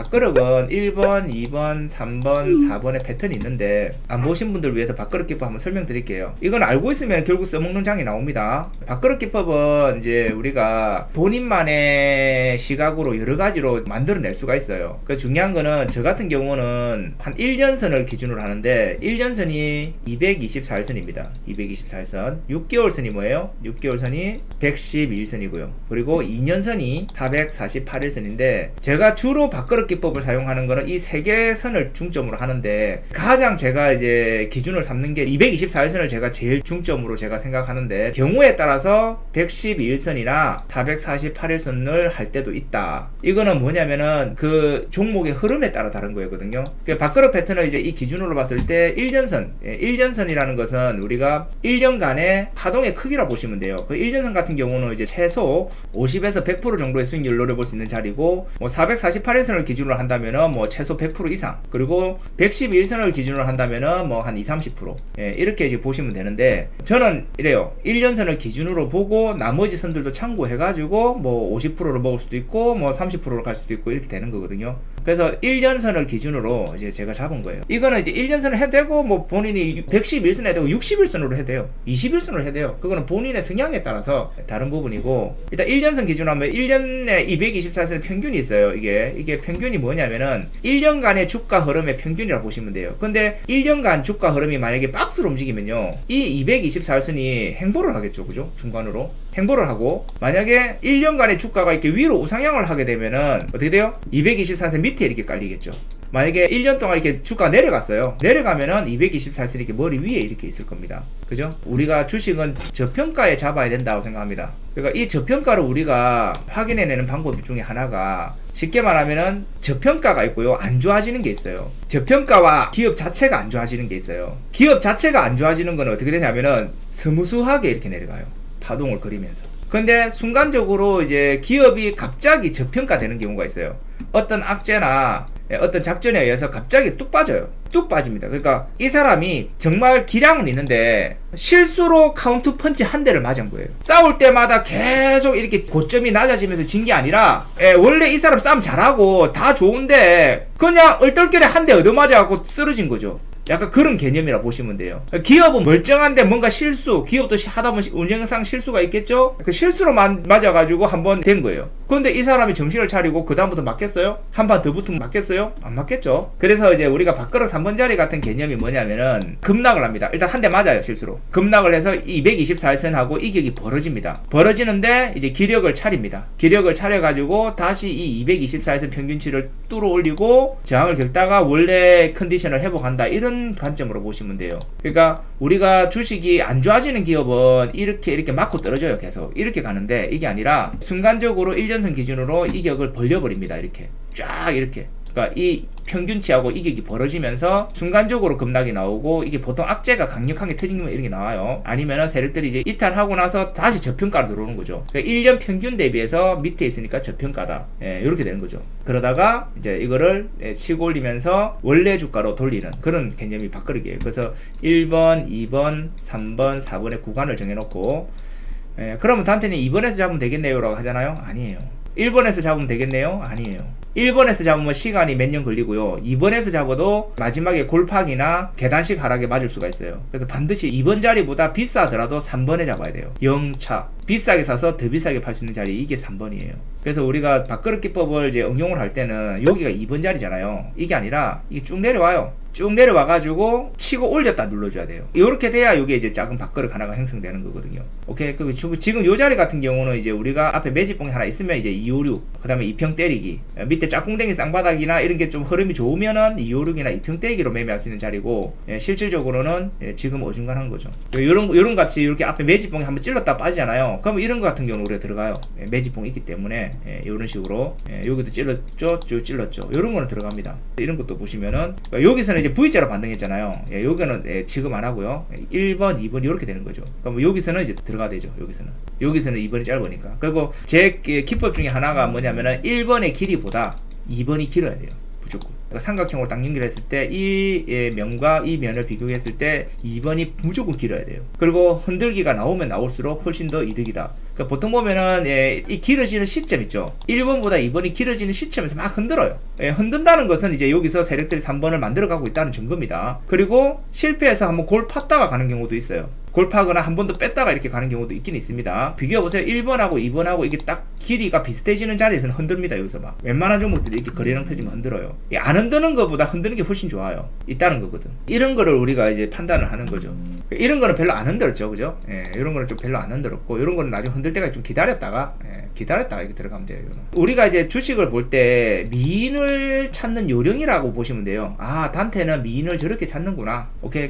밥그릇은 1번, 2번, 3번, 4번의 패턴이 있는데 안 보신 분들 위해서 밥그릇 기법 한번 설명드릴게요. 이건 알고 있으면 결국 써먹는 장이 나옵니다. 밥그릇 기법은 이제 우리가 본인만의 시각으로 여러 가지로 만들어낼 수가 있어요. 그 중요한 거는 저 같은 경우는 한 1년선을 기준으로 하는데 1년선이 224일선입니다. 224일선. 6개월선이 뭐예요? 6개월선이 111선이고요. 그리고 2년선이 448일선인데 제가 주로 밥그릇 기법을 사용하는 거는 이 세 개 선을 중점으로 하는데 가장 제가 이제 기준을 삼는 게 224일선을 제가 제일 중점으로 제가 생각하는데 경우에 따라서 112일선이나 448일선을 할 때도 있다. 이거는 뭐냐면은 그 종목의 흐름에 따라 다른 거거든요. 그 밥그릇 패턴을 이제 이 기준으로 봤을 때 1년선, 1년선이라는 것은 우리가 1년간의 파동의 크기라 보시면 돼요. 그 1년선 같은 경우는 이제 최소 50에서 100% 정도의 수익률을 노려볼 수 있는 자리고, 뭐 448일선을 기준으로 한다면은 뭐 최소 100% 이상, 그리고 112일선을 기준으로 한다면은 뭐 한 20-30%, 이렇게 이제 보시면 되는데, 저는 이래요. 1년선을 기준으로 보고 나머지 선들도 참고해가지고 뭐 50%를 먹을 수도 있고 뭐 30%를 갈 수도 있고 이렇게 되는 거거든요. 그래서 1년선을 기준으로 이제 제가 잡은 거예요. 이거는 이제 1년선을 해도 되고, 뭐 본인이 111선 해도 되고 60일선으로 해도 돼요. 20일선으로 해도 돼요. 그거는 본인의 성향에 따라서 다른 부분이고, 일단 1년선 기준으로 하면 1년에 224일선의 평균이 있어요. 이게 평균이 뭐냐면은 1년간의 주가 흐름의 평균이라고 보시면 돼요. 근데 1년간 주가 흐름이 만약에 박스로 움직이면요, 이 224일선이 행보를 하겠죠. 그죠? 중간으로 행보를 하고, 만약에 1년간의 주가가 이렇게 위로 우상향을 하게 되면은 어떻게 돼요? 224일선 밑에 이렇게 깔리겠죠. 만약에 1년 동안 이렇게 주가가 내려갔어요. 내려가면은 224일선이 이렇게 머리 위에 이렇게 있을 겁니다. 그죠? 우리가 주식은 저평가에 잡아야 된다고 생각합니다. 그러니까 이 저평가를 우리가 확인해내는 방법 중에 하나가, 쉽게 말하면은 저평가가 있고요, 안 좋아지는 게 있어요. 저평가와 기업 자체가 안 좋아지는 게 있어요. 기업 자체가 안 좋아지는 건 어떻게 되냐면은 스무스하게 이렇게 내려가요. 파동을 그리면서. 근데 순간적으로 이제 기업이 갑자기 저평가되는 경우가 있어요. 어떤 악재나 어떤 작전에 의해서 갑자기 뚝 빠져요. 뚝 빠집니다. 그러니까 이 사람이 정말 기량은 있는데 실수로 카운트 펀치 한 대를 맞은 거예요. 싸울 때마다 계속 이렇게 고점이 낮아지면서 진 게 아니라, 원래 이 사람 싸움 잘하고 다 좋은데 그냥 얼떨결에 한 대 얻어맞아갖고 쓰러진 거죠. 약간 그런 개념이라 보시면 돼요. 기업은 멀쩡한데 뭔가 실수, 기업도 하다 보면 운영상 실수가 있겠죠? 그 실수로 맞아가지고 한번 된 거예요. 그런데 이 사람이 정신을 차리고 그 다음부터 맞겠어요? 한 판 더 붙으면 맞겠어요? 안 맞겠죠? 그래서 이제 우리가 밥그릇 3번짜리 같은 개념이 뭐냐면은 급락을 합니다. 일단 한 대 맞아요, 실수로. 급락을 해서 224일선하고 이격이 벌어집니다. 벌어지는데 이제 기력을 차립니다. 기력을 차려가지고 다시 이 224일선 평균치를 뚫어 올리고 저항을 겪다가 원래 컨디션을 회복한다. 이런 관점으로 보시면 돼요. 그러니까 우리가 주식이 안 좋아지는 기업은 이렇게 맞고 떨어져요. 계속 이렇게 가는데, 이게 아니라 순간적으로 1년선 기준으로 이격을 벌려버립니다. 이렇게 쫙 이렇게. 그러니까 이 평균치하고 이격이 벌어지면서 순간적으로 급락이 나오고, 이게 보통 악재가 강력하게 터지면 이런 게 나와요. 아니면은 세력들이 이제 이탈하고 나서 다시 저평가로 들어오는 거죠. 그러니까 1년 평균 대비해서 밑에 있으니까 저평가다. 이렇게 되는 거죠. 그러다가 이제 이거를 치고 올리면서 원래 주가로 돌리는 그런 개념이 밥그릇이에요. 그래서 1번, 2번, 3번, 4번의 구간을 정해놓고, 그러면 단테는 2번에서 잡으면 되겠네요 라고 하잖아요. 아니에요. 1번에서 잡으면 되겠네요? 아니에요. 1번에서 잡으면 시간이 몇 년 걸리고요. 2번에서 잡아도 마지막에 골팍이나 계단식 하락에 맞을 수가 있어요. 그래서 반드시 2번 자리보다 비싸더라도 3번에 잡아야 돼요. 0차. 비싸게 사서 더 비싸게 팔 수 있는 자리, 이게 3번이에요. 그래서 우리가 밥그릇 기법을 이제 응용을 할 때는 여기가 2번 자리잖아요. 이게 아니라 이게 쭉 내려와요. 쭉 내려와가지고 치고 올렸다 눌러줘야 돼요. 이렇게 돼야 이게 이제 작은 밥그릇 하나가 형성되는 거거든요. 오케이. 그리고 지금 요 자리 같은 경우는 이제 우리가 앞에 매집봉이 하나 있으면 이제 256, 그 다음에 2평 때리기, 밑에 짝꿍댕이 쌍바닥이나 이런 게 좀 흐름이 좋으면은 256이나 2평 때리기로 매매할 수 있는 자리고, 실질적으로는 지금 어중간한 거죠. 요런 같이 이렇게 앞에 매집봉이 한번 찔렀다 빠지잖아요. 그럼 이런 거 같은 경우는 우리가 들어가요. 매집봉이 있기 때문에 이런 식으로 여기도 찔렀죠, 찔렀죠. 이런 거는 들어갑니다. 이런 것도 보시면은, 그러니까 여기서는 이제 V자로 반등했잖아요. 여기는 지금 안 하고요. 1번, 2번 이렇게 되는 거죠. 그럼 여기서는 이제 들어가야 되죠. 여기서는 2번이 짧으니까. 그리고 제 기법 중에 하나가 뭐냐면은 1번의 길이보다 2번이 길어야 돼요. 무조건. 그러니까 삼각형으로 딱 연결했을 때 이 면과 이 면을 비교했을 때 2번이 무조건 길어야 돼요. 그리고 흔들기가 나오면 나올수록 훨씬 더 이득이다. 그러니까 보통 보면은 이 길어지는 시점 있죠. 1번보다 2번이 길어지는 시점에서 막 흔들어요. 흔든다는 것은 이제 여기서 세력들이 3번을 만들어가고 있다는 증거입니다. 그리고 실패해서 한번 골 팠다가 가는 경우도 있어요. 골 파거나 한 번 더 뺐다가 이렇게 가는 경우도 있긴 있습니다. 비교해보세요. 1번하고 2번하고 이게 딱 길이가 비슷해지는 자리에서는 흔듭니다. 여기서 막 웬만한 종목들이 이렇게 거래량 터지면 흔들어요. 안 흔드는 것보다 흔드는 게 훨씬 좋아요. 있다는 거거든. 이런 거를 우리가 이제 판단을 하는 거죠. 이런 거는 별로 안 흔들었죠, 그죠? 이런 거는 좀 별로 안 흔들었고, 이런 거는 나중에 흔들 때까지 좀 기다렸다가 이렇게 들어가면 돼요. 이거는. 우리가 이제 주식을 볼 때 미인을 찾는 요령이라고 보시면 돼요. 아, 단테는 미인을 저렇게 찾는구나. 오케이.